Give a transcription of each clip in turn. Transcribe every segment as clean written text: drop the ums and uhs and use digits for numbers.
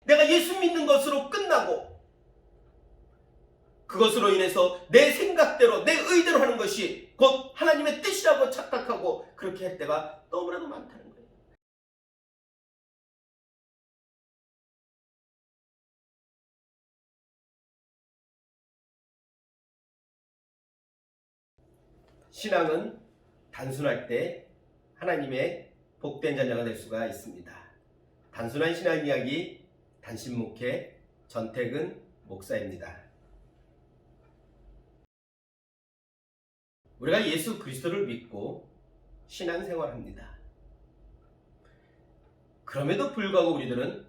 내가 예수 믿는 것으로 끝나고 그것으로 인해서 내 생각대로 내 의대로 하는 것이 곧 하나님의 뜻이라고 착각하고 그렇게 할 때가 너무나도 많다는 거예요. 신앙은 단순할 때 하나님의 복된 자녀가 될 수가 있습니다. 단순한 신앙 이야기 단신 목회 전태근 목사입니다. 우리가 예수 그리스도를 믿고 신앙생활합니다. 그럼에도 불구하고 우리들은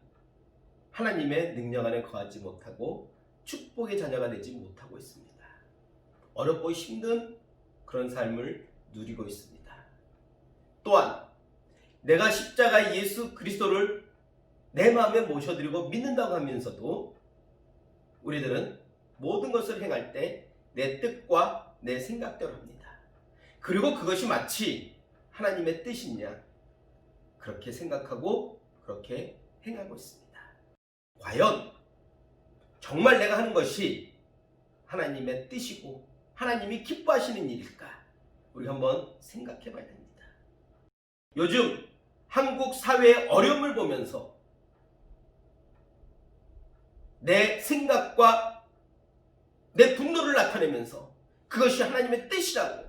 하나님의 능력 안에 거하지 못하고 축복의 자녀가 되지 못하고 있습니다. 어렵고 힘든 그런 삶을 누리고 있습니다. 또한 내가 십자가 예수 그리스도를 내 마음에 모셔드리고 믿는다고 하면서도 우리들은 모든 것을 행할 때 내 뜻과 내 생각대로 합니다. 그리고 그것이 마치 하나님의 뜻이냐 그렇게 생각하고 그렇게 행하고 있습니다. 과연 정말 내가 하는 것이 하나님의 뜻이고 하나님이 기뻐하시는 일일까? 우리 한번 생각해 봐야 됩니다. 요즘 한국 사회의 어려움을 보면서 내 생각과 내 분노를 나타내면서 그것이 하나님의 뜻이라고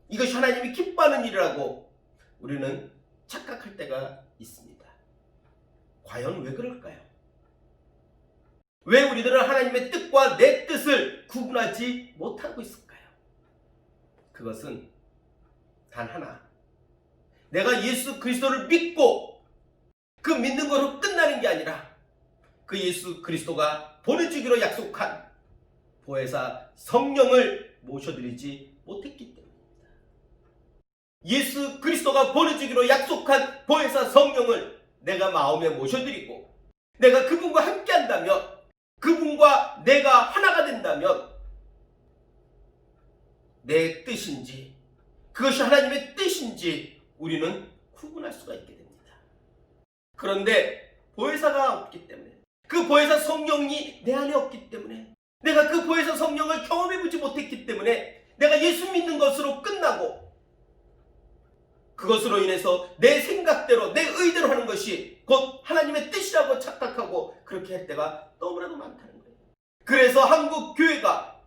이것이 하나님이 기뻐하는 일이라고 우리는 착각할 때가 있습니다. 과연 왜 그럴까요? 왜 우리들은 하나님의 뜻과 내 뜻을 구분하지 못하고 있을까요? 그것은 단 하나. 내가 예수 그리스도를 믿고 그 믿는 것으로 끝나는 게 아니라 그 예수 그리스도가 보내주기로 약속한 보혜사 성령을 모셔드리지 못했기 때문입니다. 예수 그리스도가 보내주기로 약속한 보혜사 성령을 내가 마음에 모셔드리고 내가 그분과 함께 한다면 그분과 내가 하나가 된다면 내 뜻인지 그것이 하나님의 뜻인지 우리는 구분할 수가 있게 됩니다. 그런데 보혜사가 없기 때문에 그 보혜사 성령이 내 안에 없기 때문에 내가 그 보혜사 성령을 경험해보지 못했기 때문에 내가 예수 믿는 것으로 끝나고 그것으로 인해서 내 생각대로 내 의대로 하는 것이 곧 하나님의 뜻이라고 착각하고 그렇게 할 때가 너무나도 많다는 거예요. 그래서 한국 교회가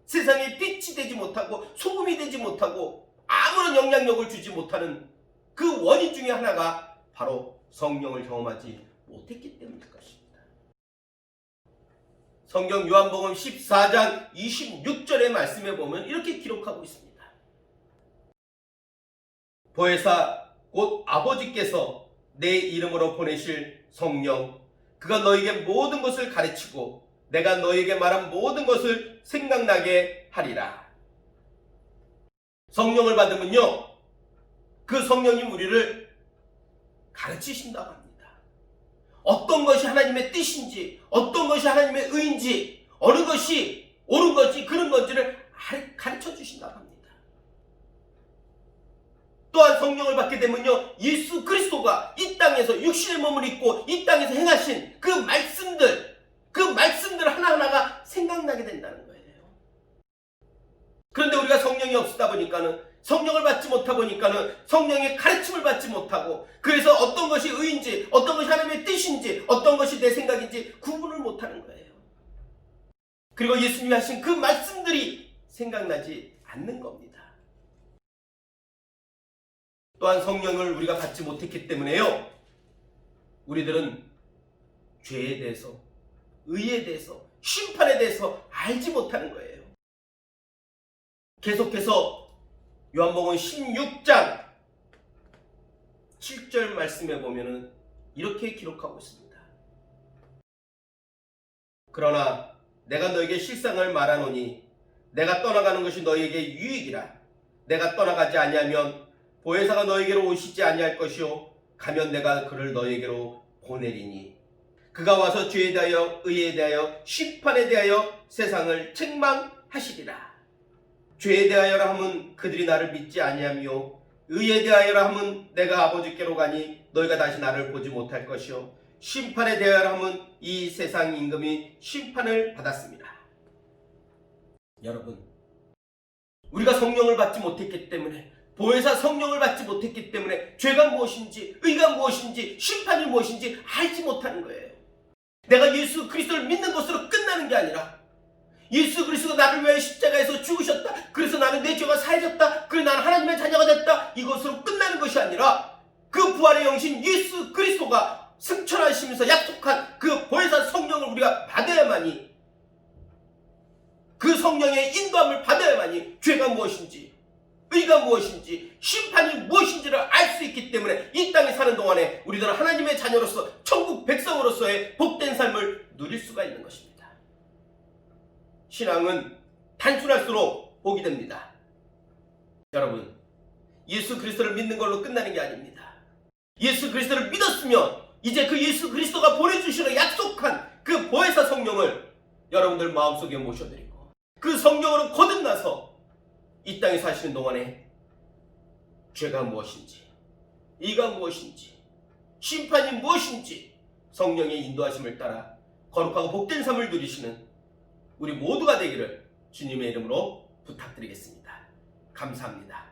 세상에 빛이 되지 못하고 소금이 되지 못하고 아무런 영향력을 주지 못하는 그 원인 중에 하나가 바로 성령을 경험하지 못했기 때문일 것입니다. 성경 요한복음 14장 26절의 말씀에 보면 이렇게 기록하고 있습니다. 보혜사 곧 아버지께서 내 이름으로 보내실 성령 그가 너에게 모든 것을 가르치고 내가 너에게 말한 모든 것을 생각나게 하리라. 성령을 받으면요 그 성령이 우리를 가르치신다고 합니다. 어떤 것이 하나님의 뜻인지 어떤 것이 하나님의 의인지 어느 것이 옳은 것이 그런 건지를 가르쳐 주신다고 합니다. 또한 성령을 받게 되면요 예수 그리스도가 이 땅에서 육신의 몸을 입고 이 땅에서 행하신 그 말씀들 하나하나가 생각나게 된다는 거예요. 그런데 우리가 성령이 없다 보니까는 성령을 받지 못하다 보니까는 성령의 가르침을 받지 못하고 그래서 어떤 것이 의인지 어떤 것이 하나님의 뜻인지 어떤 것이 내 생각인지 구분을 못하는 거예요. 그리고 예수님이 하신 그 말씀들이 생각나지 않는 겁니다. 또한 성령을 우리가 받지 못했기 때문에요 우리들은 죄에 대해서 의에 대해서 심판에 대해서 알지 못하는 거예요. 계속해서 요한복음 16장 7절 말씀에 보면은 이렇게 기록하고 있습니다. 그러나 내가 너에게 실상을 말하노니 내가 떠나가는 것이 너에게 유익이라. 내가 떠나가지 아니하면 보혜사가 너에게로 오시지 아니할 것이요 가면 내가 그를 너에게로 보내리니 그가 와서 죄에 대하여 의에 대하여 심판에 대하여 세상을 책망하시리라. 죄에 대하여라 함은 그들이 나를 믿지 아니하며 의에 대하여라 함은 내가 아버지께로 가니 너희가 다시 나를 보지 못할 것이요 심판에 대하여는 이 세상 임금이 심판을 받았습니다. 여러분, 우리가 성령을 받지 못했기 때문에, 보혜사 성령을 받지 못했기 때문에 죄가 무엇인지, 의가 무엇인지, 심판이 무엇인지 알지 못하는 거예요. 내가 예수 그리스도를 믿는 것으로 끝나는 게 아니라, 예수 그리스도가 나를 위해 십자가에서 죽으셨다, 그래서 나는 내 죄가 사해졌다, 그래서 나는 하나님의 자녀가 됐다, 이것으로 끝나는 것이 아니라 그 부활의 영신 예수 그리스도가 승천하시면서 약속한 그 보혜사 성령을 우리가 받아야만이, 그 성령의 인도함을 받아야만이 죄가 무엇인지, 의가 무엇인지, 심판이 무엇인지를 알 수 있기 때문에 이 땅에 사는 동안에 우리들은 하나님의 자녀로서 천국 백성으로서의 복된 삶을 누릴 수가 있는 것입니다. 신앙은 단순할수록 복이 됩니다. 여러분, 예수 그리스도를 믿는 걸로 끝나는 게 아닙니다. 예수 그리스도를 믿었으면 이제 그 예수 그리스도가 보내주시는 약속한 그 보혜사 성령을 여러분들 마음속에 모셔드리고, 그 성령으로 거듭나서 이 땅에 사시는 동안에 죄가 무엇인지, 의가 무엇인지, 심판이 무엇인지 성령의 인도하심을 따라 거룩하고 복된 삶을 누리시는 우리 모두가 되기를 주님의 이름으로 부탁드리겠습니다. 감사합니다.